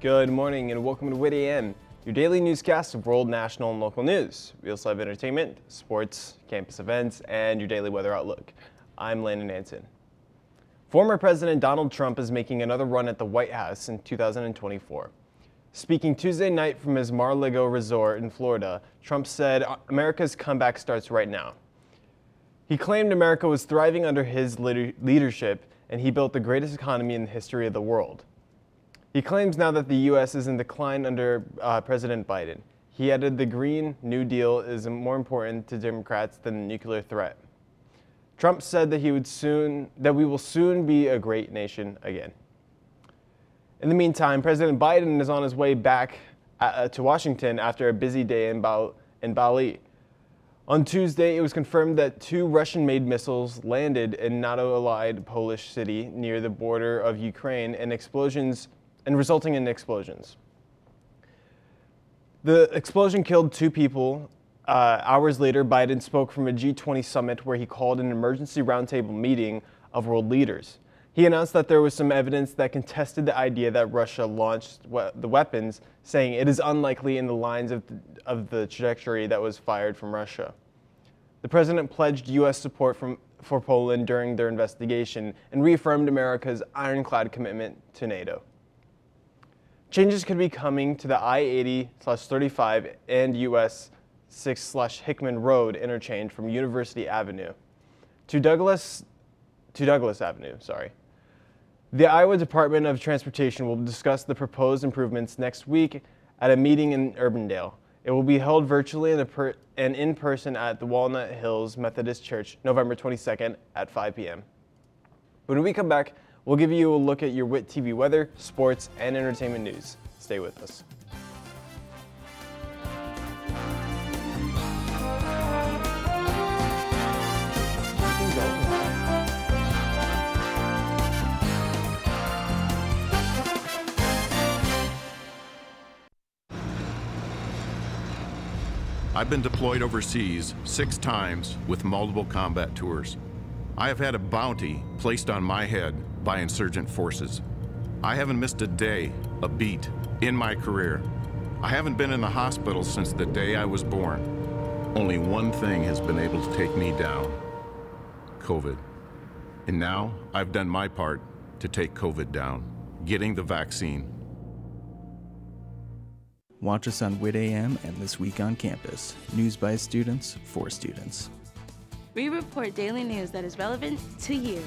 Good morning and welcome to WIT AM, your daily newscast of world, national, and local news. We also have entertainment, sports, campus events, and your daily weather outlook. I'm Landon Anson. Former President Donald Trump is making another run at the White House in 2024. Speaking Tuesday night from his Mar-a-Lago resort in Florida, Trump said America's comeback starts right now. He claimed America was thriving under his leadership and he built the greatest economy in the history of the world. He claims now that the U.S. is in decline under President Biden. He added the Green New Deal is more important to Democrats than the nuclear threat. Trump said that we will soon be a great nation again. In the meantime, President Biden is on his way back to Washington after a busy day in Bali. On Tuesday, it was confirmed that 2 Russian-made missiles landed in NATO-allied Polish city near the border of Ukraine and resulting in explosions. The explosion killed 2 people. Hours later, Biden spoke from a G20 summit where he called an emergency roundtable meeting of world leaders. He announced that there was some evidence that contested the idea that Russia launched the weapons, saying it is unlikely in the lines of the trajectory that was fired from Russia. The president pledged U.S. support for Poland during their investigation and reaffirmed America's ironclad commitment to NATO. Changes could be coming to the I-80/35 and US 6/Hickman Road interchange from University Avenue to Douglas Avenue. The Iowa Department of Transportation will discuss the proposed improvements next week at a meeting in Urbandale. It will be held virtually and in person at the Walnut Hills Methodist Church, November 22nd at 5 p.m. When we come back, we'll give you a look at your WIT TV weather, sports, and entertainment news. Stay with us. I've been deployed overseas 6 times with multiple combat tours. I have had a bounty placed on my head by insurgent forces. I haven't missed a day, a beat, in my career. I haven't been in the hospital since the day I was born. Only one thing has been able to take me down: COVID. And now I've done my part to take COVID down, getting the vaccine. Watch us on WIT AM and This Week on Campus. News by students, for students. We report daily news that is relevant to you.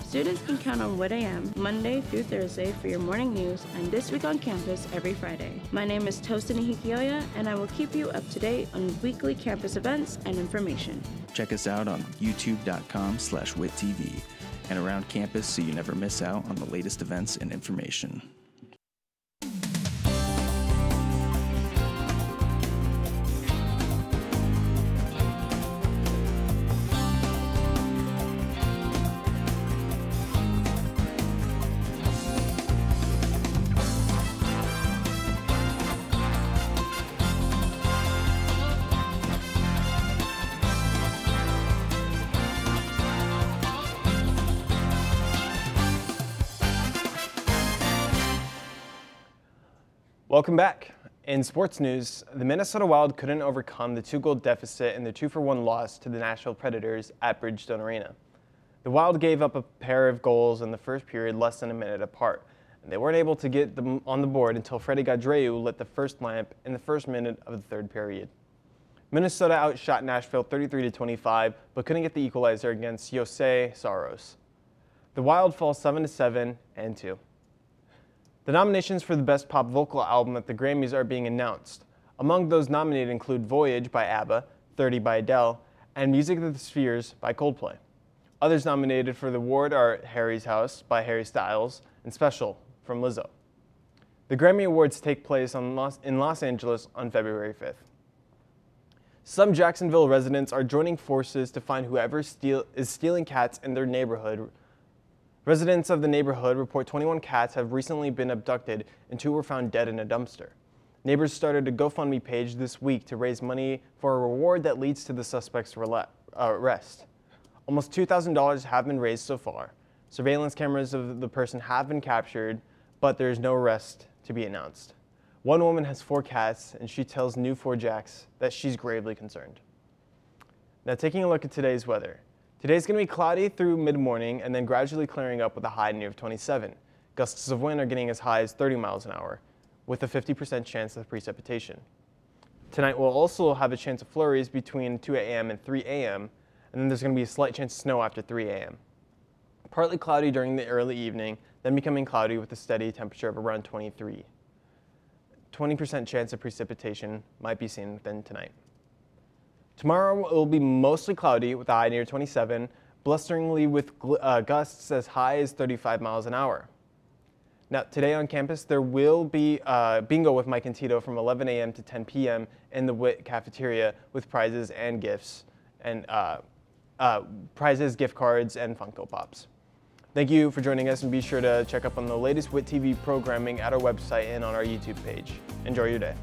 Students can count on WIT AM Monday through Thursday for your morning news and This Week on Campus every Friday. My name is Tostani Hikioya, and I will keep you up to date on weekly campus events and information. Check us out on youtube.com/WITTV and around campus so you never miss out on the latest events and information. Welcome back. In sports news, the Minnesota Wild couldn't overcome the 2-goal deficit in their 2-for-1 loss to the Nashville Predators at Bridgestone Arena. The Wild gave up a pair of goals in the first period less than a minute apart, and they weren't able to get them on the board until Freddie Gaudreau lit the first lamp in the first minute of the third period. Minnesota outshot Nashville 33-25, but couldn't get the equalizer against Jose Saros. The Wild fall 7-7 and 2. The nominations for the Best Pop Vocal Album at the Grammys are being announced. Among those nominated include Voyage by ABBA, 30 by Adele, and Music of the Spheres by Coldplay. Others nominated for the award are Harry's House by Harry Styles and Special from Lizzo. The Grammy Awards take place in Los Angeles on February 5th. Some Jacksonville residents are joining forces to find whoever is stealing cats in their neighborhood. Residents of the neighborhood report 21 cats have recently been abducted and 2 were found dead in a dumpster. Neighbors started a GoFundMe page this week to raise money for a reward that leads to the suspect's arrest. Almost $2,000 have been raised so far. Surveillance cameras of the person have been captured, but there is no arrest to be announced. One woman has 4 cats, and she tells New4Jax that she's gravely concerned. Now, taking a look at today's weather. Today's going to be cloudy through mid-morning and then gradually clearing up with a high near 27. Gusts of wind are getting as high as 30 miles an hour, with a 50% chance of precipitation. Tonight we'll also have a chance of flurries between 2 a.m. and 3 a.m., and then there's going to be a slight chance of snow after 3 a.m. Partly cloudy during the early evening, then becoming cloudy with a steady temperature of around 23. 20% chance of precipitation might be seen within tonight. Tomorrow it will be mostly cloudy with a high near 27, blusteringly with gusts as high as 35 miles an hour. Now, today on campus, there will be bingo with Mike and Tito from 11 a.m. to 10 p.m. in the WIT cafeteria with prizes and gifts, and prizes, gift cards, and Funko Pops. Thank you for joining us, and be sure to check up on the latest WIT TV programming at our website and on our YouTube page. Enjoy your day.